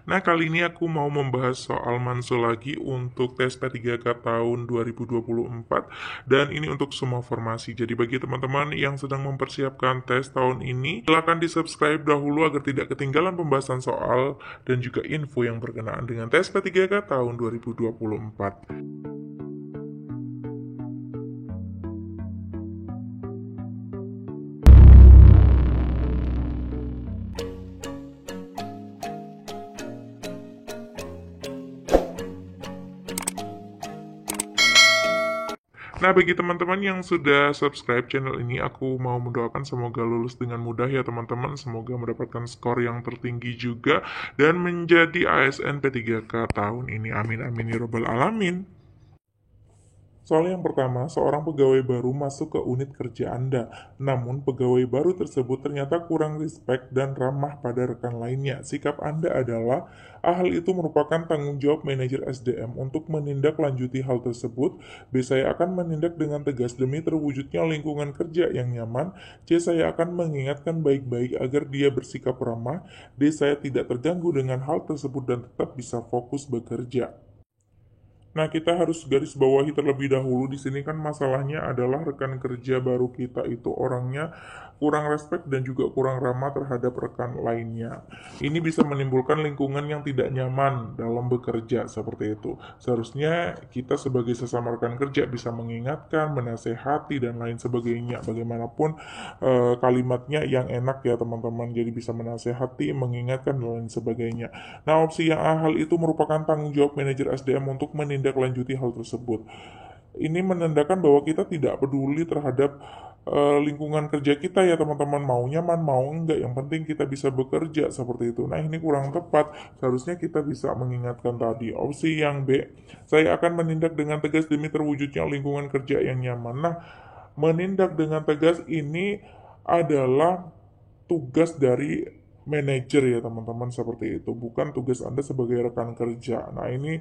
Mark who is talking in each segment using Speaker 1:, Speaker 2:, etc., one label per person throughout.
Speaker 1: Nah, kali ini aku mau membahas soal Mansul lagi untuk tes P3K tahun 2024 dan ini untuk semua formasi. Jadi bagi teman-teman yang sedang mempersiapkan tes tahun ini, silakan di-subscribe dahulu agar tidak ketinggalan pembahasan soal dan juga info yang berkenaan dengan tes P3K tahun 2024. Nah, bagi teman-teman yang sudah subscribe channel ini, aku mau mendoakan semoga lulus dengan mudah ya teman-teman. Semoga mendapatkan skor yang tertinggi juga dan menjadi ASN P3K tahun ini. Amin amin ya robbal alamin. Soal yang pertama, seorang pegawai baru masuk ke unit kerja Anda. Namun, pegawai baru tersebut ternyata kurang respect dan ramah pada rekan lainnya. Sikap Anda adalah, hal itu merupakan tanggung jawab manajer SDM untuk menindaklanjuti hal tersebut. B. Saya akan menindak dengan tegas demi terwujudnya lingkungan kerja yang nyaman. C. Saya akan mengingatkan baik-baik agar dia bersikap ramah. D. Saya tidak terganggu dengan hal tersebut dan tetap bisa fokus bekerja. Nah, kita harus garis bawahi terlebih dahulu di sini kan masalahnya adalah rekan kerja baru kita itu orangnya kurang respect dan juga kurang ramah terhadap rekan lainnya. Ini bisa menimbulkan lingkungan yang tidak nyaman dalam bekerja seperti itu. Seharusnya kita sebagai sesama rekan kerja bisa mengingatkan, menasehati dan lain sebagainya. Bagaimanapun kalimatnya yang enak ya teman-teman. Jadi bisa menasehati, mengingatkan dan lain sebagainya. Nah, opsi yang A, hal itu merupakan tanggung jawab manajer SDM untuk menindaklanjuti hal tersebut. Ini menandakan bahwa kita tidak peduli terhadap lingkungan kerja kita ya teman-teman, mau nyaman mau enggak, yang penting kita bisa bekerja seperti itu. Nah, ini kurang tepat, seharusnya kita bisa mengingatkan tadi. Opsi yang B, saya akan menindak dengan tegas demi terwujudnya lingkungan kerja yang nyaman. Nah, menindak dengan tegas ini adalah tugas dari manajer ya teman-teman, seperti itu, bukan tugas Anda sebagai rekan kerja. Nah, ini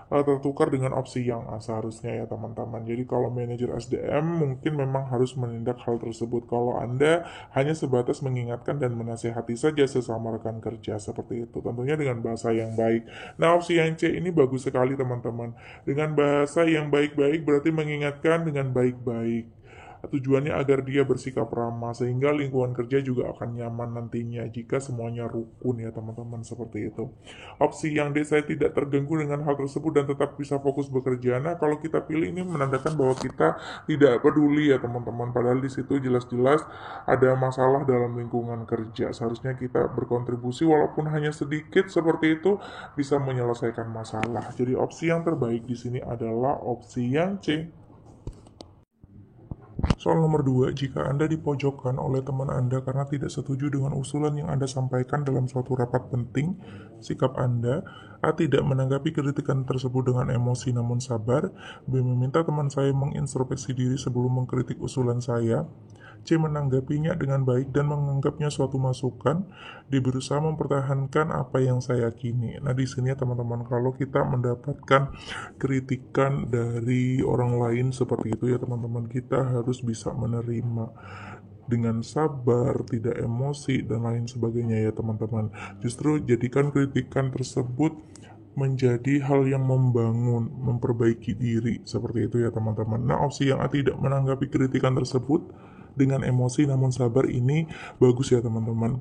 Speaker 1: tertukar dengan opsi yang A seharusnya ya teman-teman. Jadi kalau manajer SDM mungkin memang harus menindak hal tersebut. Kalau Anda hanya sebatas mengingatkan dan menasehati saja sesama rekan kerja seperti itu. Tentunya dengan bahasa yang baik. Nah, opsi yang C ini bagus sekali teman-teman. Dengan bahasa yang baik-baik berarti mengingatkan dengan baik-baik. Tujuannya agar dia bersikap ramah sehingga lingkungan kerja juga akan nyaman nantinya jika semuanya rukun ya teman-teman, seperti itu. Opsi yang D, saya tidak terganggu dengan hal tersebut dan tetap bisa fokus bekerja. Nah, kalau kita pilih ini menandakan bahwa kita tidak peduli ya teman-teman, padahal di situ jelas-jelas ada masalah dalam lingkungan kerja. Seharusnya kita berkontribusi walaupun hanya sedikit seperti itu bisa menyelesaikan masalah. Jadi opsi yang terbaik di sini adalah opsi yang C. Soal nomor 2, jika Anda dipojokkan oleh teman Anda karena tidak setuju dengan usulan yang Anda sampaikan dalam suatu rapat penting, sikap Anda: A. Tidak menanggapi kritikan tersebut dengan emosi namun sabar. B. Meminta teman saya mengintrospeksi diri sebelum mengkritik usulan saya. C. Menanggapinya dengan baik dan menganggapnya suatu masukan. D. Berusaha mempertahankan apa yang saya yakini. Nah, di sini ya teman-teman, kalau kita mendapatkan kritikan dari orang lain seperti itu ya teman-teman, kita harus bisa menerima dengan sabar, tidak emosi dan lain sebagainya ya teman-teman. Justru jadikan kritikan tersebut menjadi hal yang membangun, memperbaiki diri seperti itu ya teman-teman. Nah, opsi yang A, tidak menanggapi kritikan tersebut dengan emosi namun sabar, ini bagus ya teman-teman.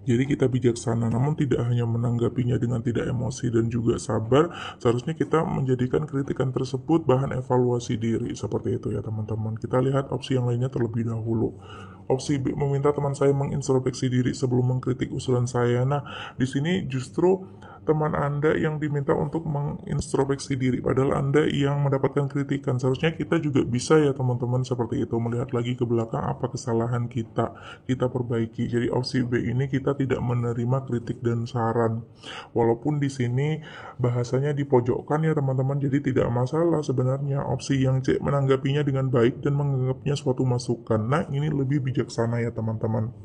Speaker 1: Jadi kita bijaksana, namun tidak hanya menanggapinya dengan tidak emosi dan juga sabar. Seharusnya kita menjadikan kritikan tersebut bahan evaluasi diri, seperti itu ya teman-teman. Kita lihat opsi yang lainnya terlebih dahulu. Opsi B, meminta teman saya mengintrospeksi diri sebelum mengkritik usulan saya. Nah, di sini justru teman Anda yang diminta untuk mengintrospeksi diri, padahal Anda yang mendapatkan kritikan. Seharusnya kita juga bisa ya teman-teman, seperti itu, melihat lagi ke belakang apa kesalahan kita perbaiki. Jadi opsi B ini kita tidak menerima kritik dan saran. Walaupun di sini bahasanya dipojokkan ya teman-teman, jadi tidak masalah sebenarnya. Opsi yang C, menanggapinya dengan baik dan menganggapnya suatu masukan. Nah, ini lebih bijaksana ya teman-teman.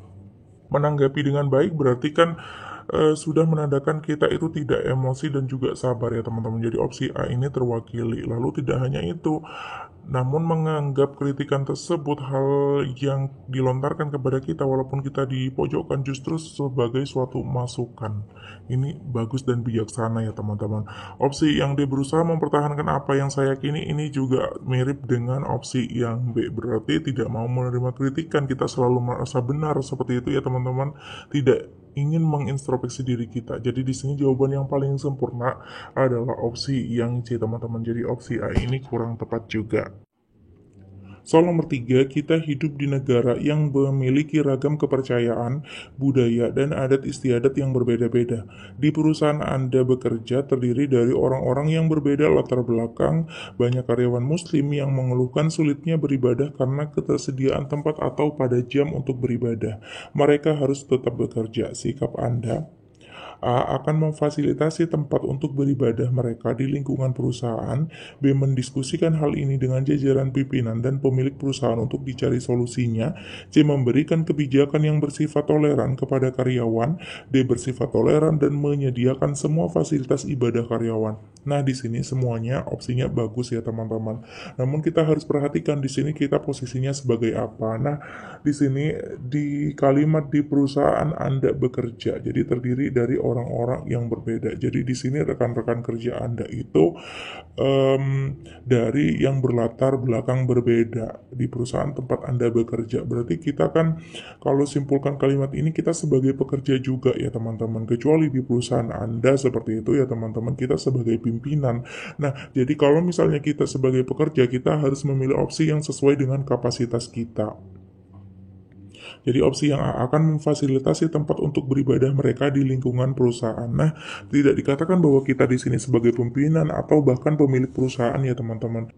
Speaker 1: Menanggapi dengan baik berarti kan sudah menandakan kita itu tidak emosi dan juga sabar ya teman-teman. Jadi opsi A ini terwakili. Lalu tidak hanya itu, namun menganggap kritikan tersebut hal yang dilontarkan kepada kita walaupun kita dipojokkan justru sebagai suatu masukan. Ini bagus dan bijaksana ya teman-teman. Opsi yang D berusaha mempertahankan apa yang saya yakini ini juga mirip dengan opsi yang B. Berarti tidak mau menerima kritikan, kita selalu merasa benar seperti itu ya teman-teman. Tidak ingin mengintrospeksi diri kita. Jadi di sini jawaban yang paling sempurna adalah opsi yang C teman-teman. Jadi opsi A ini kurang tepat juga. Soal nomor 3, kita hidup di negara yang memiliki ragam kepercayaan, budaya, dan adat istiadat yang berbeda-beda. Di perusahaan Anda bekerja terdiri dari orang-orang yang berbeda latar belakang, banyak karyawan muslim yang mengeluhkan sulitnya beribadah karena ketersediaan tempat atau pada jam untuk beribadah. Mereka harus tetap bekerja. Sikap Anda A. Akan memfasilitasi tempat untuk beribadah mereka di lingkungan perusahaan. B. Mendiskusikan hal ini dengan jajaran pimpinan dan pemilik perusahaan untuk dicari solusinya. C. Memberikan kebijakan yang bersifat toleran kepada karyawan. D. Bersifat toleran dan menyediakan semua fasilitas ibadah karyawan. Nah, di sini semuanya opsinya bagus ya teman-teman. Namun kita harus perhatikan di sini kita posisinya sebagai apa. Nah, di sini di kalimat di perusahaan Anda bekerja, jadi terdiri dari orang-orang yang berbeda. Jadi di sini rekan-rekan kerja Anda itu dari yang berlatar belakang berbeda di perusahaan tempat Anda bekerja. Berarti kita kan kalau simpulkan kalimat ini kita sebagai pekerja juga ya teman-teman. Kecuali di perusahaan Anda seperti itu ya teman-teman, kita sebagai pimpinan. Nah, jadi kalau misalnya kita sebagai pekerja, kita harus memilih opsi yang sesuai dengan kapasitas kita. Jadi opsi yang A akan memfasilitasi tempat untuk beribadah mereka di lingkungan perusahaan. Nah, tidak dikatakan bahwa kita di sini sebagai pimpinan atau bahkan pemilik perusahaan ya teman-teman.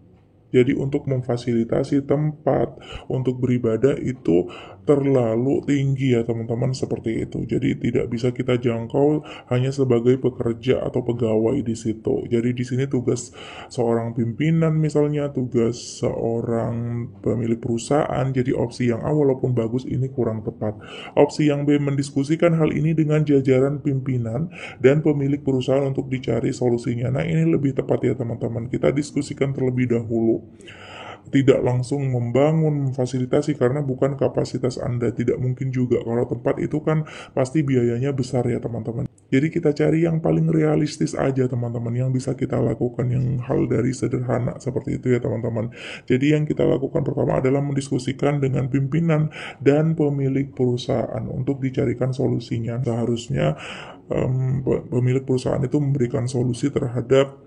Speaker 1: Jadi untuk memfasilitasi tempat untuk beribadah itu terlalu tinggi ya teman-teman, seperti itu. Jadi tidak bisa kita jangkau hanya sebagai pekerja atau pegawai di situ. Jadi di sini tugas seorang pimpinan misalnya, tugas seorang pemilik perusahaan. Jadi opsi yang A walaupun bagus ini kurang tepat. Opsi yang B mendiskusikan hal ini dengan jajaran pimpinan dan pemilik perusahaan untuk dicari solusinya. Nah, ini lebih tepat ya teman-teman. Kita diskusikan terlebih dahulu. Tidak langsung membangun, memfasilitasi karena bukan kapasitas Anda. Tidak mungkin juga kalau tempat itu kan pasti biayanya besar ya teman-teman. Jadi kita cari yang paling realistis aja teman-teman, yang bisa kita lakukan, yang hal dari sederhana seperti itu ya teman-teman. Jadi yang kita lakukan pertama adalah mendiskusikan dengan pimpinan dan pemilik perusahaan untuk dicarikan solusinya. Seharusnya pemilik perusahaan itu memberikan solusi terhadap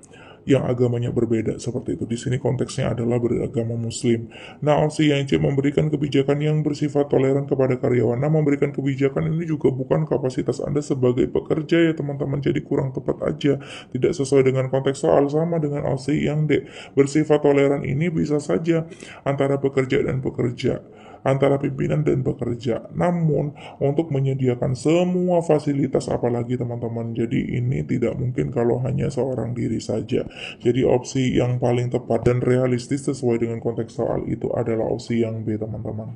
Speaker 1: yang agamanya berbeda seperti itu. Di sini konteksnya adalah beragama muslim. Nah, opsi yang C memberikan kebijakan yang bersifat toleran kepada karyawan. Nah, memberikan kebijakan ini juga bukan kapasitas Anda sebagai pekerja ya teman-teman. Jadi kurang tepat aja. Tidak sesuai dengan konteks soal, sama dengan opsi yang D. Bersifat toleran ini bisa saja antara pekerja dan pekerja, antara pimpinan dan pekerja. Namun untuk menyediakan semua fasilitas apalagi teman-teman. Jadi ini tidak mungkin kalau hanya seorang diri saja. Jadi opsi yang paling tepat dan realistis sesuai dengan konteks soal itu adalah opsi yang B teman-teman.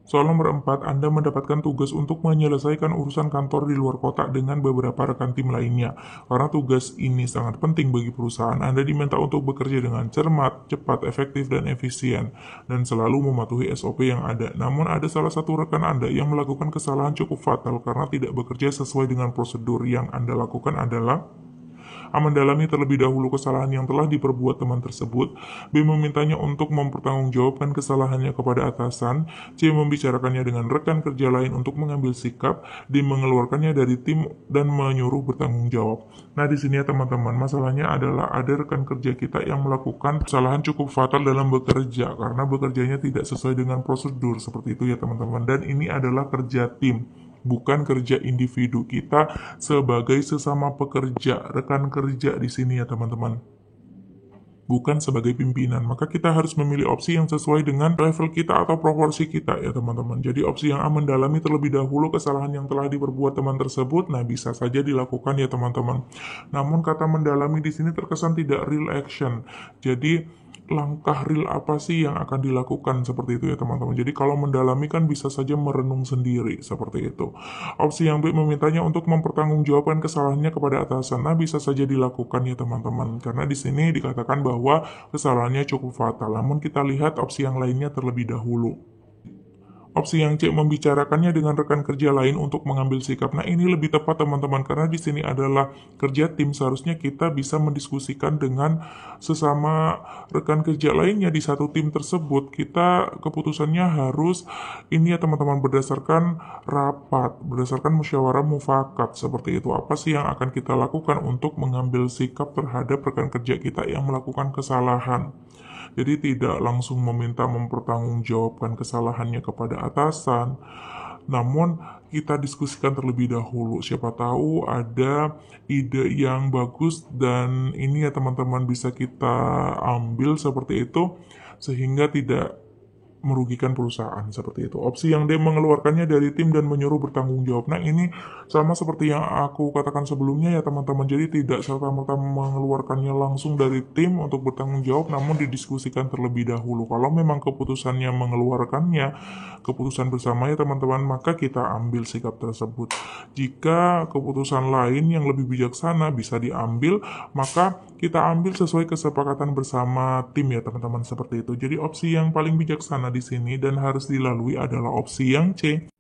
Speaker 1: Soal nomor 4, Anda mendapatkan tugas untuk menyelesaikan urusan kantor di luar kota dengan beberapa rekan tim lainnya. Karena tugas ini sangat penting bagi perusahaan, Anda diminta untuk bekerja dengan cermat, cepat, efektif, dan efisien, dan selalu mematuhi SOP yang ada. Namun ada salah satu rekan Anda yang melakukan kesalahan cukup fatal karena tidak bekerja sesuai dengan prosedur. Yang Anda lakukan adalah A. Mendalami terlebih dahulu kesalahan yang telah diperbuat teman tersebut. B. Memintanya untuk mempertanggungjawabkan kesalahannya kepada atasan. C. Membicarakannya dengan rekan kerja lain untuk mengambil sikap. D. Mengeluarkannya dari tim dan menyuruh bertanggung jawab. Nah, di sini ya teman-teman, masalahnya adalah ada rekan kerja kita yang melakukan kesalahan cukup fatal dalam bekerja karena bekerjanya tidak sesuai dengan prosedur seperti itu ya teman-teman. Dan ini adalah kerja tim, bukan kerja individu. Kita sebagai sesama pekerja, rekan kerja di sini ya teman-teman, bukan sebagai pimpinan. Maka kita harus memilih opsi yang sesuai dengan level kita atau proporsi kita ya teman-teman. Jadi opsi yang A, mendalami terlebih dahulu kesalahan yang telah diperbuat teman tersebut. Nah, bisa saja dilakukan ya teman-teman. Namun kata mendalami di sini terkesan tidak real action. Jadi langkah real apa sih yang akan dilakukan seperti itu ya teman-teman. Jadi kalau mendalami kan bisa saja merenung sendiri seperti itu. Opsi yang B memintanya untuk mempertanggungjawabkan kesalahannya kepada atasan. Nah, bisa saja dilakukan ya teman-teman. Karena di sini dikatakan bahwa kesalahannya cukup fatal. Namun kita lihat opsi yang lainnya terlebih dahulu. Opsi yang C membicarakannya dengan rekan kerja lain untuk mengambil sikap. Nah, ini lebih tepat teman-teman karena di sini adalah kerja tim. Seharusnya kita bisa mendiskusikan dengan sesama rekan kerja lainnya di satu tim tersebut. Kita keputusannya harus ini ya teman-teman berdasarkan rapat, berdasarkan musyawarah mufakat seperti itu. Apa sih yang akan kita lakukan untuk mengambil sikap terhadap rekan kerja kita yang melakukan kesalahan. Jadi tidak langsung meminta mempertanggungjawabkan kesalahannya kepada atasan, namun kita diskusikan terlebih dahulu. Siapa tahu ada ide yang bagus dan ini ya teman-teman bisa kita ambil seperti itu sehingga tidak merugikan perusahaan seperti itu. Opsi yang D mengeluarkannya dari tim dan menyuruh bertanggung jawab. Nah, ini sama seperti yang aku katakan sebelumnya ya teman-teman. Jadi tidak serta-merta mengeluarkannya langsung dari tim untuk bertanggung jawab, namun didiskusikan terlebih dahulu. Kalau memang keputusannya mengeluarkannya, keputusan bersama ya teman-teman, maka kita ambil sikap tersebut. Jika keputusan lain yang lebih bijaksana bisa diambil, maka kita ambil sesuai kesepakatan bersama tim ya teman-teman seperti itu. Jadi opsi yang paling bijaksana di sini dan harus dilalui adalah opsi yang C.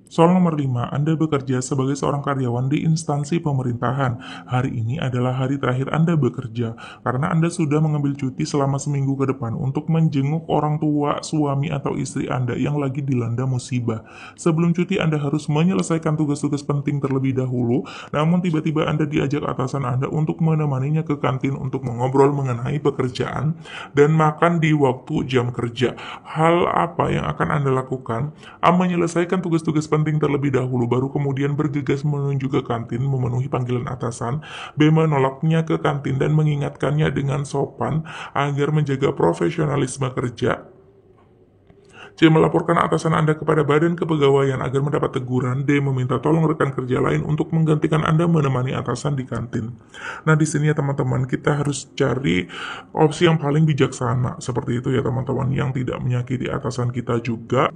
Speaker 1: Soal nomor 5, Anda bekerja sebagai seorang karyawan di instansi pemerintahan. Hari ini adalah hari terakhir Anda bekerja, karena Anda sudah mengambil cuti selama seminggu ke depan untuk menjenguk orang tua, suami, atau istri Anda yang lagi dilanda musibah. Sebelum cuti, Anda harus menyelesaikan tugas-tugas penting terlebih dahulu, namun tiba-tiba Anda diajak atasan Anda untuk menemaninya ke kantin untuk mengobrol mengenai pekerjaan dan makan di waktu jam kerja. Hal apa yang akan Anda lakukan? A. Menyelesaikan tugas-tugas penting terlebih dahulu, baru kemudian bergegas menuju ke kantin memenuhi panggilan atasan. B. Menolaknya ke kantin dan mengingatkannya dengan sopan agar menjaga profesionalisme kerja. C. Melaporkan atasan Anda kepada badan kepegawaian agar mendapat teguran. D. Meminta tolong rekan kerja lain untuk menggantikan Anda menemani atasan di kantin. Nah, di sini ya teman-teman, kita harus cari opsi yang paling bijaksana seperti itu ya teman-teman, yang tidak menyakiti atasan kita juga,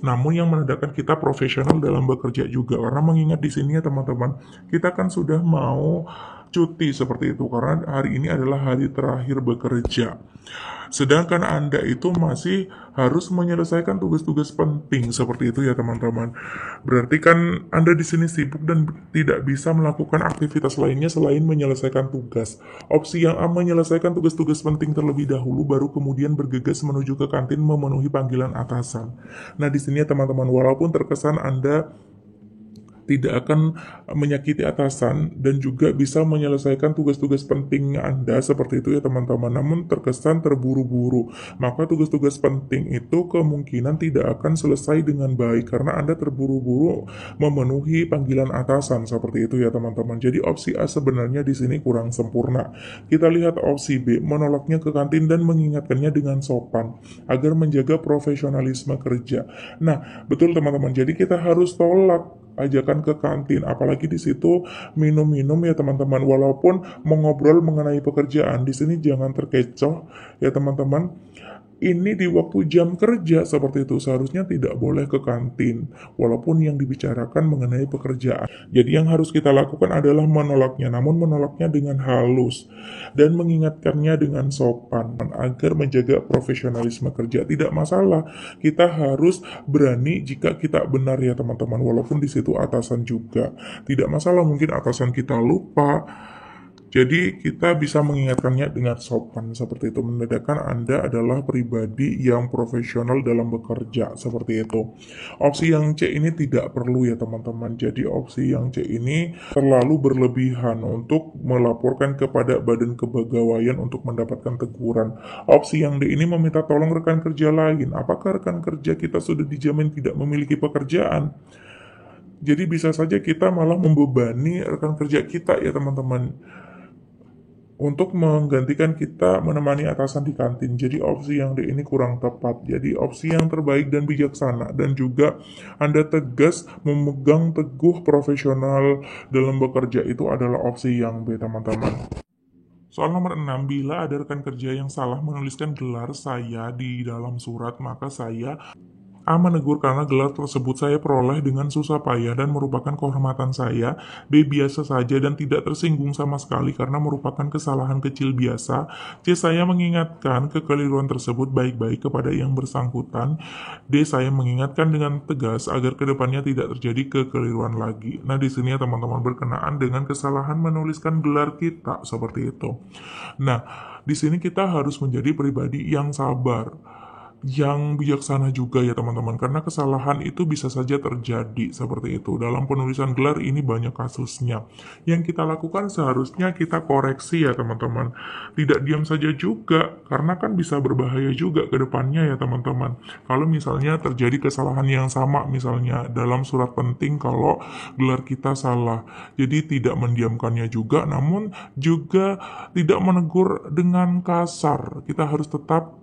Speaker 1: namun yang menandakan kita profesional dalam bekerja juga. Karena mengingat di sini ya teman-teman, kita kan sudah mau cuti seperti itu karena hari ini adalah hari terakhir bekerja. Sedangkan Anda itu masih harus menyelesaikan tugas-tugas penting seperti itu ya teman-teman. Berarti kan Anda di sini sibuk dan tidak bisa melakukan aktivitas lainnya selain menyelesaikan tugas. Opsi yang A, menyelesaikan tugas-tugas penting terlebih dahulu baru kemudian bergegas menuju ke kantin memenuhi panggilan atasan. Nah, di sini ya teman-teman, walaupun terkesan Anda tidak akan menyakiti atasan dan juga bisa menyelesaikan tugas-tugas penting Anda seperti itu ya teman-teman, namun terkesan terburu-buru, maka tugas-tugas penting itu kemungkinan tidak akan selesai dengan baik karena Anda terburu-buru memenuhi panggilan atasan seperti itu ya teman-teman. Jadi opsi A sebenarnya di sini kurang sempurna. Kita lihat opsi B, menolaknya ke kantin dan mengingatkannya dengan sopan agar menjaga profesionalisme kerja. Nah, betul teman-teman, jadi kita harus tolak ajakan ke kantin, apalagi di situ minum-minum ya teman-teman. Walaupun mengobrol mengenai pekerjaan, di sini jangan terkecoh ya teman-teman. Ini di waktu jam kerja seperti itu seharusnya tidak boleh ke kantin walaupun yang dibicarakan mengenai pekerjaan. Jadi yang harus kita lakukan adalah menolaknya, namun menolaknya dengan halus dan mengingatkannya dengan sopan agar menjaga profesionalisme kerja. Tidak masalah, kita harus berani jika kita benar ya teman-teman, walaupun di situ atasan juga. Tidak masalah, mungkin atasan kita lupa. Jadi kita bisa mengingatkannya dengan sopan seperti itu, menandakan Anda adalah pribadi yang profesional dalam bekerja seperti itu. Opsi yang C ini tidak perlu ya teman-teman. Jadi opsi yang C ini terlalu berlebihan untuk melaporkan kepada badan kepegawaian untuk mendapatkan teguran. Opsi yang D ini meminta tolong rekan kerja lain. Apakah rekan kerja kita sudah dijamin tidak memiliki pekerjaan? Jadi bisa saja kita malah membebani rekan kerja kita ya teman-teman, untuk menggantikan kita menemani atasan di kantin. Jadi opsi yang D ini kurang tepat. Jadi opsi yang terbaik dan bijaksana dan juga Anda tegas memegang teguh profesional dalam bekerja itu adalah opsi yang B teman-teman. Soal nomor 6, bila ada rekan kerja yang salah menuliskan gelar saya di dalam surat, maka saya A. Menegur karena gelar tersebut saya peroleh dengan susah payah dan merupakan kehormatan saya. B. Biasa saja dan tidak tersinggung sama sekali karena merupakan kesalahan kecil biasa. C. Saya mengingatkan kekeliruan tersebut baik-baik kepada yang bersangkutan. D. Saya mengingatkan dengan tegas agar kedepannya tidak terjadi kekeliruan lagi. Nah, di sini ya teman-teman berkenaan dengan kesalahan menuliskan gelar kita seperti itu. Nah, di sini kita harus menjadi pribadi yang sabar, yang bijaksana juga ya teman-teman, karena kesalahan itu bisa saja terjadi seperti itu. Dalam penulisan gelar ini banyak kasusnya. Yang kita lakukan seharusnya kita koreksi ya teman-teman. Tidak diam saja juga, karena kan bisa berbahaya juga ke depannya ya teman-teman. Kalau misalnya terjadi kesalahan yang sama, misalnya dalam surat penting kalau gelar kita salah. Jadi tidak mendiamkannya juga, namun juga tidak menegur dengan kasar. Kita harus tetap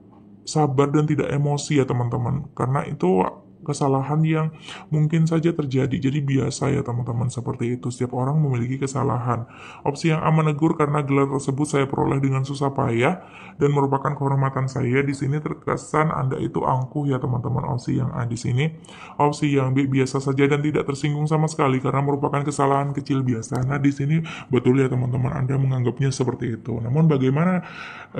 Speaker 1: sabar dan tidak emosi ya teman-teman, karena itu kesalahan yang mungkin saja terjadi. Jadi biasa ya teman-teman, seperti itu. Setiap orang memiliki kesalahan. Opsi yang A, menegur karena gelar tersebut saya peroleh dengan susah payah dan merupakan kehormatan saya. Di sini terkesan Anda itu angkuh ya teman-teman. Opsi yang A di sini. Opsi yang B, biasa saja dan tidak tersinggung sama sekali karena merupakan kesalahan kecil biasa. Nah, di sini betul ya teman-teman, Anda menganggapnya seperti itu. Namun bagaimana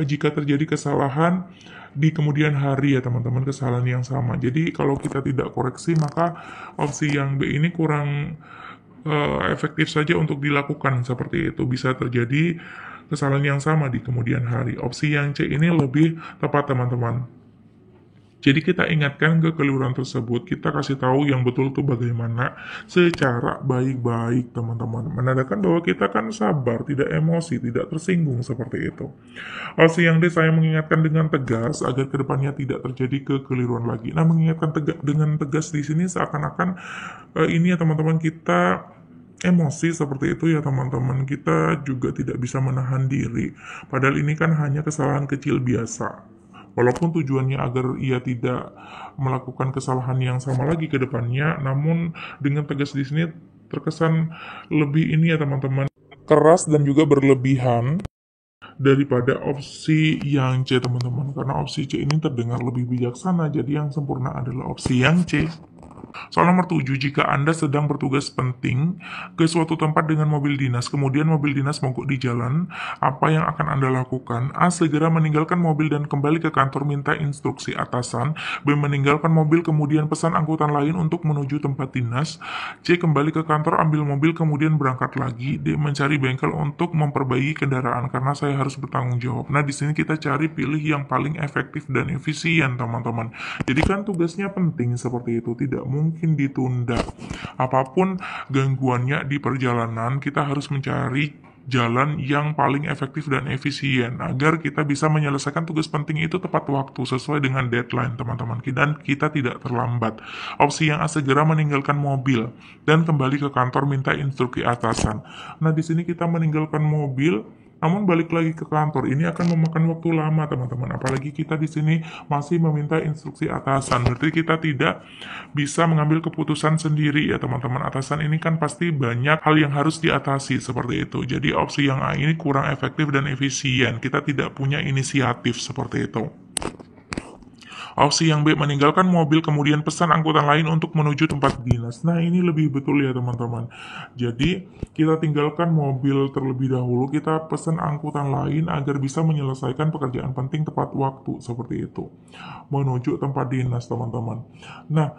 Speaker 1: jika terjadi kesalahan di kemudian hari ya teman-teman, kesalahan yang sama. Jadi kalau kita tidak koreksi, maka opsi yang B ini kurang efektif saja untuk dilakukan. Seperti itu bisa terjadi kesalahan yang sama di kemudian hari. Opsi yang C ini lebih tepat teman-teman. Jadi kita ingatkan kekeliruan tersebut, kita kasih tahu yang betul itu bagaimana secara baik-baik teman-teman. Menandakan bahwa kita kan sabar, tidak emosi, tidak tersinggung seperti itu. Opsi yang D, saya mengingatkan dengan tegas agar kedepannya tidak terjadi kekeliruan lagi. Nah, mengingatkan dengan tegas di sini seakan-akan ini ya teman-teman, kita emosi seperti itu ya teman-teman. Kita juga tidak bisa menahan diri. Padahal ini kan hanya kesalahan kecil biasa. Walaupun tujuannya agar ia tidak melakukan kesalahan yang sama lagi ke depannya, namun dengan tegas di sini terkesan lebih ini ya teman-teman, keras dan juga berlebihan daripada opsi yang C teman-teman. Karena opsi C ini terdengar lebih bijaksana, jadi yang sempurna adalah opsi yang C. Soal nomor 7, jika Anda sedang bertugas penting ke suatu tempat dengan mobil dinas, kemudian mobil dinas mogok di jalan, apa yang akan Anda lakukan? A. Segera meninggalkan mobil dan kembali ke kantor minta instruksi atasan. B. Meninggalkan mobil kemudian pesan angkutan lain untuk menuju tempat dinas. C. Kembali ke kantor ambil mobil kemudian berangkat lagi. D. Mencari bengkel untuk memperbaiki kendaraan karena saya harus bertanggung jawab. Nah, di sini kita cari pilih yang paling efektif dan efisien teman-teman. Jadi kan tugasnya penting seperti itu, tidak mungkin ditunda. Apapun gangguannya di perjalanan, kita harus mencari jalan yang paling efektif dan efisien agar kita bisa menyelesaikan tugas penting itu tepat waktu sesuai dengan deadline teman-teman, dan kita tidak terlambat. Opsi yang A, segera meninggalkan mobil dan kembali ke kantor minta instruksi atasan. Nah, di sini kita meninggalkan mobil namun balik lagi ke kantor ini akan memakan waktu lama teman-teman. Apalagi kita di sini masih meminta instruksi atasan. Berarti kita tidak bisa mengambil keputusan sendiri ya teman-teman. Atasan ini kan pasti banyak hal yang harus diatasi seperti itu. Jadi opsi yang A ini kurang efektif dan efisien. Kita tidak punya inisiatif seperti itu. Opsi yang B, meninggalkan mobil kemudian pesan angkutan lain untuk menuju tempat dinas. Nah, ini lebih betul ya teman-teman. Jadi kita tinggalkan mobil terlebih dahulu, kita pesan angkutan lain agar bisa menyelesaikan pekerjaan penting tepat waktu seperti itu. Menuju tempat dinas teman-teman. Nah,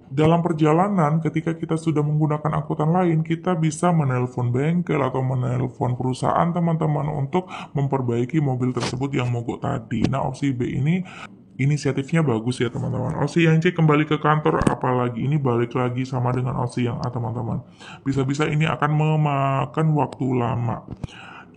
Speaker 1: dalam perjalanan ketika kita sudah menggunakan angkutan lain, kita bisa menelpon bengkel atau menelpon perusahaan teman-teman untuk memperbaiki mobil tersebut yang mogok tadi. Nah, opsi B ini inisiatifnya bagus ya teman-teman. Opsi yang C, kembali ke kantor, apalagi ini balik lagi sama dengan opsi yang A teman-teman. Bisa-bisa ini akan memakan waktu lama.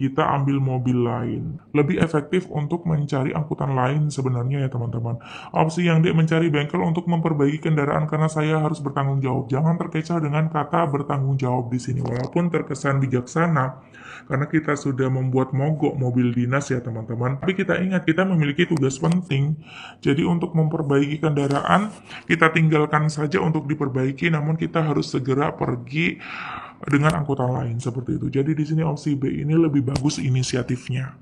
Speaker 1: Kita ambil mobil lain. Lebih efektif untuk mencari angkutan lain sebenarnya ya teman-teman. Opsi yang D, mencari bengkel untuk memperbaiki kendaraan karena saya harus bertanggung jawab. Jangan terkecoh dengan kata bertanggung jawab di sini. Walaupun terkesan bijaksana, karena kita sudah membuat mogok mobil dinas ya teman-teman. Tapi kita ingat, kita memiliki tugas penting. Jadi untuk memperbaiki kendaraan, kita tinggalkan saja untuk diperbaiki, namun kita harus segera pergi dengan anggota lain seperti itu. Jadi di sini opsi B ini lebih bagus inisiatifnya.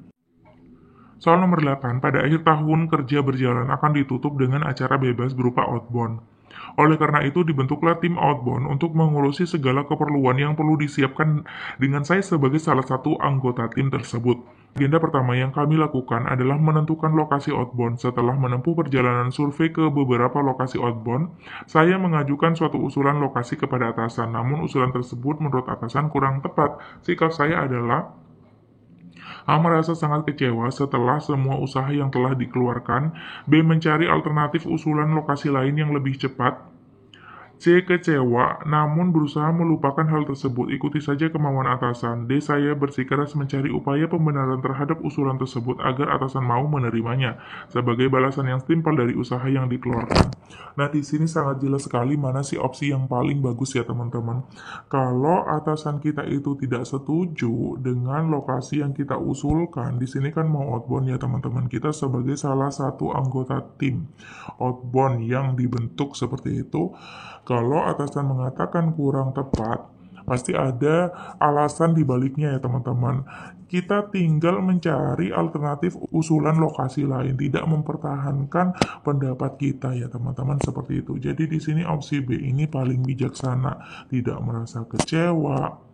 Speaker 1: Soal nomor 8, pada akhir tahun kerja berjalan akan ditutup dengan acara bebas berupa outbound. Oleh karena itu dibentuklah tim outbound untuk mengurusi segala keperluan yang perlu disiapkan dengan saya sebagai salah satu anggota tim tersebut. Agenda pertama yang kami lakukan adalah menentukan lokasi outbound. Setelah menempuh perjalanan survei ke beberapa lokasi outbound, saya mengajukan suatu usulan lokasi kepada atasan. Namun usulan tersebut menurut atasan kurang tepat. Sikap saya adalah A. Merasa sangat kecewa setelah semua usaha yang telah dikeluarkan. B. Mencari alternatif usulan lokasi lain yang lebih cepat. C. Kecewa, namun berusaha melupakan hal tersebut. Ikuti saja kemauan atasan. D. Saya bersikeras mencari upaya pembenaran terhadap usulan tersebut agar atasan mau menerimanya, sebagai balasan yang setimpal dari usaha yang dikeluarkan. Nah, di sini sangat jelas sekali mana sih opsi yang paling bagus ya teman-teman. Kalau atasan kita itu tidak setuju dengan lokasi yang kita usulkan, di sini kan mau outbound ya teman-teman. Kita sebagai salah satu anggota tim outbound yang dibentuk seperti itu, kalau atasan mengatakan kurang tepat, pasti ada alasan di baliknya ya teman-teman. Kita tinggal mencari alternatif usulan lokasi lain, tidak mempertahankan pendapat kita ya teman-teman seperti itu. Jadi di sini opsi B ini paling bijaksana, tidak merasa kecewa,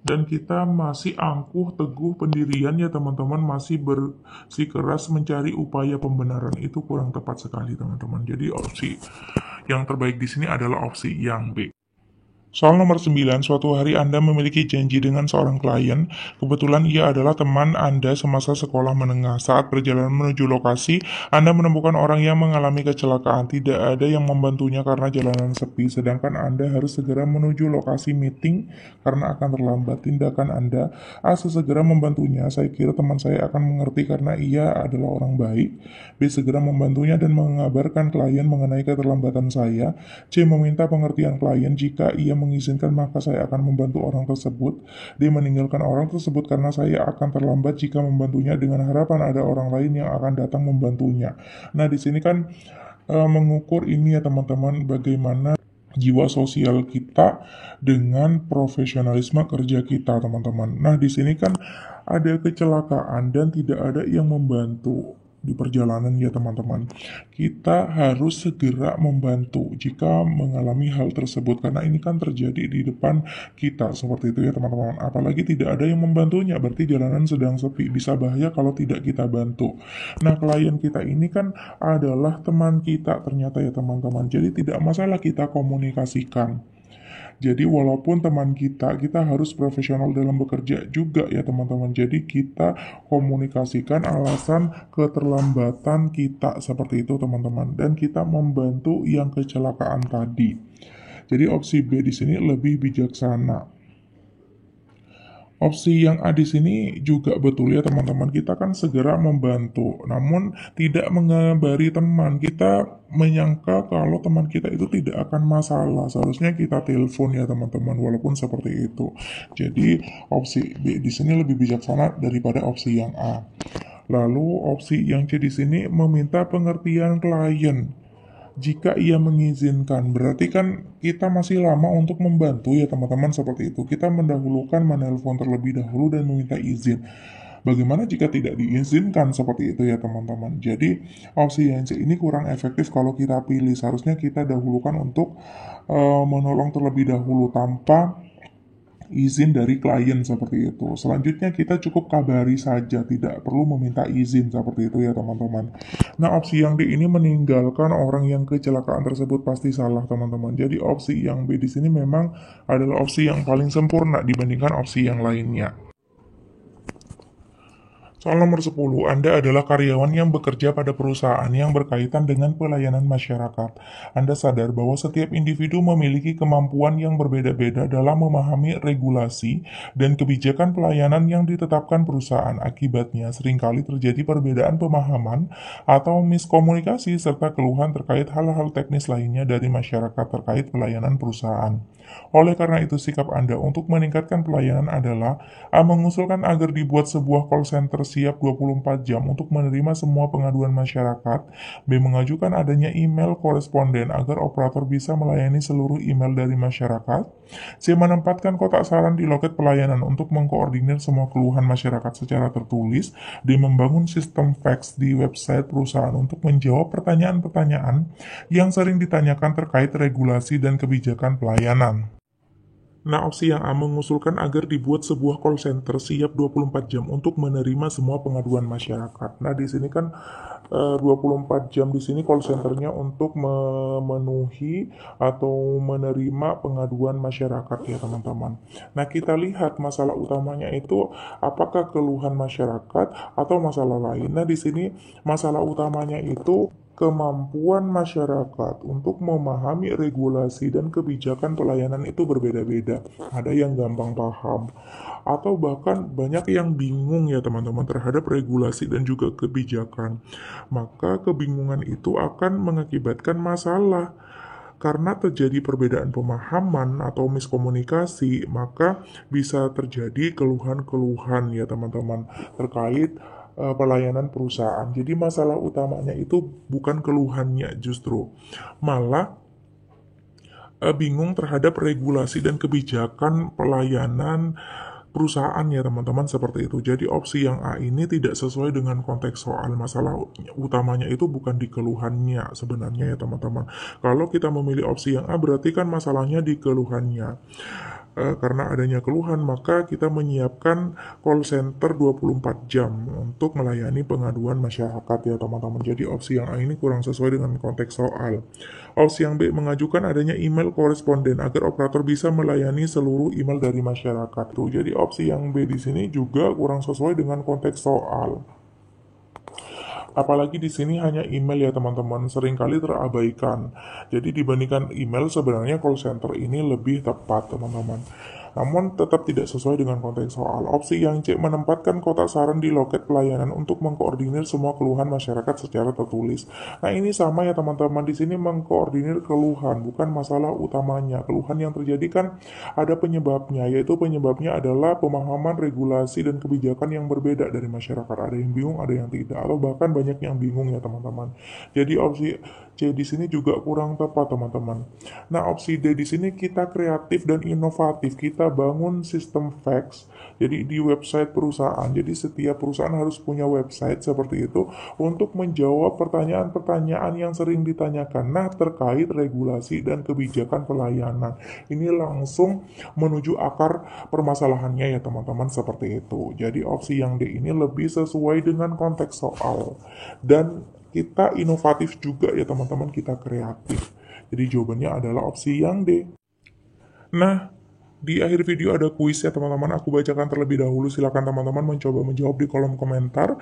Speaker 1: dan kita masih angkuh teguh pendirian ya teman-teman, masih bersikeras mencari upaya pembenaran. Itu kurang tepat sekali teman-teman. Jadi opsi yang terbaik di sini adalah opsi yang B. Soal nomor 9, suatu hari Anda memiliki janji dengan seorang klien. Kebetulan ia adalah teman Anda semasa sekolah menengah. Saat perjalanan menuju lokasi, Anda menemukan orang yang mengalami kecelakaan. Tidak ada yang membantunya karena jalanan sepi, sedangkan Anda harus segera menuju lokasi meeting karena akan terlambat. Tindakan Anda, A. Sesegera membantunya. Saya kira teman saya akan mengerti karena ia adalah orang baik. B. Segera membantunya dan mengabarkan klien mengenai keterlambatan saya. C. Meminta pengertian klien. Jika ia mengizinkan maka saya akan membantu orang tersebut. Dia meninggalkan orang tersebut karena saya akan terlambat jika membantunya dengan harapan ada orang lain yang akan datang membantunya. Nah, di sini kan mengukur ini ya teman-teman, bagaimana jiwa sosial kita dengan profesionalisme kerja kita teman-teman. Nah, di sini kan ada kecelakaan dan tidak ada yang membantu di perjalanan ya teman-teman. Kita harus segera membantu jika mengalami hal tersebut karena ini kan terjadi di depan kita seperti itu ya teman-teman. Apalagi tidak ada yang membantunya, berarti jalanan sedang sepi, bisa bahaya kalau tidak kita bantu. Nah, klien kita ini kan adalah teman kita ternyata ya teman-teman. Jadi tidak masalah kita komunikasikan. Jadi walaupun teman kita harus profesional dalam bekerja juga ya teman-teman. Jadi kita komunikasikan alasan keterlambatan kita seperti itu teman-teman. Dan kita membantu yang kecelakaan tadi. Jadi opsi B di sini lebih bijaksana. Opsi yang A di sini juga betul ya teman-teman. Kita kan segera membantu, namun tidak mengabari teman. Kita menyangka kalau teman kita itu tidak akan masalah. Seharusnya kita telepon ya teman-teman, walaupun seperti itu. Jadi opsi B di sini lebih bijaksana daripada opsi yang A. Lalu opsi yang C di sini meminta pengertian klien. Jika ia mengizinkan, berarti kan kita masih lama untuk membantu ya teman-teman seperti itu. Kita mendahulukan menelpon terlebih dahulu dan meminta izin. Bagaimana jika tidak diizinkan seperti itu ya teman-teman. Jadi opsi yang C ini kurang efektif kalau kita pilih. Seharusnya kita dahulukan untuk menolong terlebih dahulu tanpa izin dari klien seperti itu. Selanjutnya kita cukup kabari saja, tidak perlu meminta izin seperti itu ya teman-teman. Nah, opsi yang D ini meninggalkan orang yang kecelakaan tersebut pasti salah teman-teman. Jadi opsi yang B di sini memang adalah opsi yang paling sempurna dibandingkan opsi yang lainnya. Soal nomor 10, Anda adalah karyawan yang bekerja pada perusahaan yang berkaitan dengan pelayanan masyarakat. Anda sadar bahwa setiap individu memiliki kemampuan yang berbeda-beda dalam memahami regulasi dan kebijakan pelayanan yang ditetapkan perusahaan. Akibatnya, seringkali terjadi perbedaan pemahaman atau miskomunikasi serta keluhan terkait hal-hal teknis lainnya dari masyarakat terkait pelayanan perusahaan. Oleh karena itu, sikap Anda untuk meningkatkan pelayanan adalah A. Mengusulkan agar dibuat sebuah call center siap 24 jam untuk menerima semua pengaduan masyarakat. B. Mengajukan adanya email koresponden agar operator bisa melayani seluruh email dari masyarakat. C. Menempatkan kotak saran di loket pelayanan untuk mengkoordinir semua keluhan masyarakat secara tertulis. D. Membangun sistem fax di website perusahaan untuk menjawab pertanyaan-pertanyaan yang sering ditanyakan terkait regulasi dan kebijakan pelayanan. Nah, opsi yang A mengusulkan agar dibuat sebuah call center siap 24 jam untuk menerima semua pengaduan masyarakat. Nah, di sini kan 24 jam di sini call centernya untuk memenuhi atau menerima pengaduan masyarakat ya teman-teman. Nah, kita lihat masalah utamanya itu apakah keluhan masyarakat atau masalah lain. Nah, di sini masalah utamanya itu kemampuan masyarakat untuk memahami regulasi dan kebijakan pelayanan itu berbeda-beda. Ada yang gampang paham, atau bahkan banyak yang bingung ya teman-teman terhadap regulasi dan juga kebijakan. Maka kebingungan itu akan mengakibatkan masalah. Karena terjadi perbedaan pemahaman atau miskomunikasi, maka bisa terjadi keluhan-keluhan ya teman-teman terkait pelayanan perusahaan. Jadi masalah utamanya itu bukan keluhannya justru, malah bingung terhadap regulasi dan kebijakan pelayanan perusahaan ya teman-teman seperti itu. Jadi opsi yang A ini tidak sesuai dengan konteks soal. Masalah utamanya itu bukan di keluhannya sebenarnya ya teman-teman. Kalau kita memilih opsi yang A berarti kan masalahnya di keluhannya. Karena adanya keluhan maka kita menyiapkan call center 24 jam untuk melayani pengaduan masyarakat ya teman-teman. Jadi opsi yang A ini kurang sesuai dengan konteks soal. Opsi yang B mengajukan adanya email koresponden agar operator bisa melayani seluruh email dari masyarakat. Tuh, jadi opsi yang B di sini juga kurang sesuai dengan konteks soal. Apalagi di sini hanya email ya teman-teman, seringkali terabaikan. Jadi dibandingkan email sebenarnya call center ini lebih tepat teman-teman. Namun tetap tidak sesuai dengan konteks soal. Opsi yang C menempatkan kotak saran di loket pelayanan untuk mengkoordinir semua keluhan masyarakat secara tertulis. Nah, ini sama ya teman-teman, di sini mengkoordinir keluhan bukan masalah utamanya. Keluhan yang terjadi kan ada penyebabnya, yaitu penyebabnya adalah pemahaman regulasi dan kebijakan yang berbeda dari masyarakat. Ada yang bingung, ada yang tidak, atau bahkan banyak yang bingung ya teman-teman. Jadi opsi C di sini juga kurang tepat teman-teman. Nah, opsi D di sini kita kreatif dan inovatif. Kita bangun sistem fax. Jadi di website perusahaan. Jadi setiap perusahaan harus punya website seperti itu untuk menjawab pertanyaan-pertanyaan yang sering ditanyakan. Nah, terkait regulasi dan kebijakan pelayanan. Ini langsung menuju akar permasalahannya ya teman-teman seperti itu. Jadi opsi yang D ini lebih sesuai dengan konteks soal. Dan kita inovatif juga ya teman-teman, kita kreatif. Jadi jawabannya adalah opsi yang D. Nah, di akhir video ada kuis ya teman-teman, aku bacakan terlebih dahulu, silakan teman-teman mencoba menjawab di kolom komentar.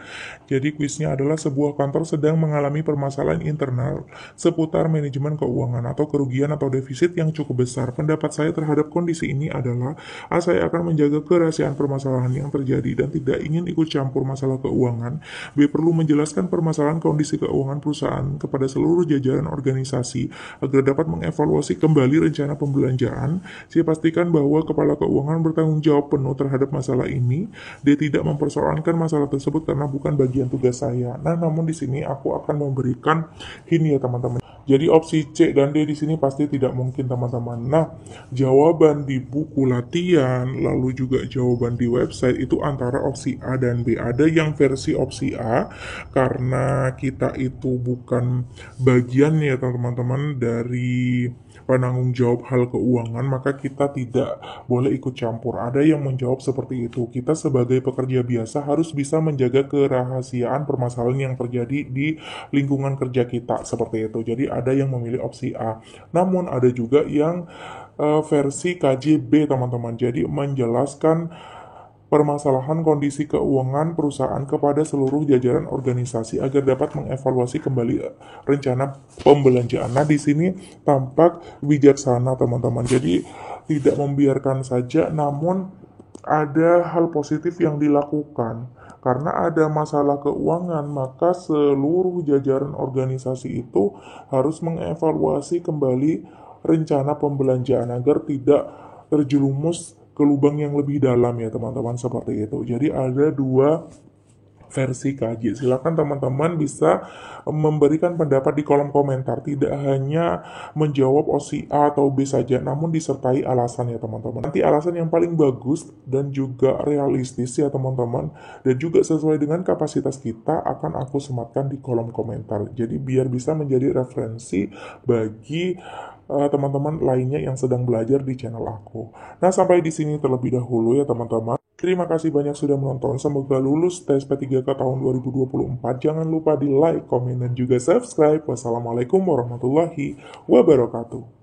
Speaker 1: Jadi kuisnya adalah sebuah kantor sedang mengalami permasalahan internal seputar manajemen keuangan atau kerugian atau defisit yang cukup besar. Pendapat saya terhadap kondisi ini adalah A. Saya akan menjaga kerahasiaan permasalahan yang terjadi dan tidak ingin ikut campur masalah keuangan. B. Perlu menjelaskan permasalahan kondisi keuangan perusahaan kepada seluruh jajaran organisasi agar dapat mengevaluasi kembali rencana pembelanjaan. C. Pastikan bahwa kepala keuangan bertanggung jawab penuh terhadap masalah ini. Dia tidak mempersoalkan masalah tersebut karena bukan bagian tugas saya. Nah, namun di sini aku akan memberikan hint ya teman-teman. Jadi opsi C dan D di sini pasti tidak mungkin teman-teman. Nah, jawaban di buku latihan lalu juga jawaban di website itu antara opsi A dan B. Ada yang versi opsi A karena kita itu bukan bagian ya teman-teman dari penanggung jawab hal keuangan, maka kita tidak boleh ikut campur. Ada yang menjawab seperti itu. Kita sebagai pekerja biasa harus bisa menjaga kerahasiaan permasalahan yang terjadi di lingkungan kerja kita seperti itu. Jadi ada yang memilih opsi A. Namun ada juga yang versi KJB teman-teman. Jadi menjelaskan permasalahan kondisi keuangan perusahaan kepada seluruh jajaran organisasi agar dapat mengevaluasi kembali rencana pembelanjaan. Nah, di sini tampak bijaksana teman-teman. Jadi tidak membiarkan saja, namun ada hal positif yang dilakukan. Karena ada masalah keuangan, maka seluruh jajaran organisasi itu harus mengevaluasi kembali rencana pembelanjaan agar tidak terjerumus ke lubang yang lebih dalam ya teman-teman seperti itu. Jadi ada dua versi KJ. Silakan teman-teman bisa memberikan pendapat di kolom komentar, tidak hanya menjawab opsi A atau B saja, namun disertai alasan ya teman-teman. Nanti alasan yang paling bagus dan juga realistis ya teman-teman, dan juga sesuai dengan kapasitas kita akan aku sematkan di kolom komentar. Jadi biar bisa menjadi referensi bagi teman-teman lainnya yang sedang belajar di channel aku. Nah, sampai di sini terlebih dahulu ya teman-teman. Terima kasih banyak sudah menonton. Semoga lulus tes P3K tahun 2024. Jangan lupa di like, komen, dan juga subscribe. Wassalamualaikum warahmatullahi wabarakatuh.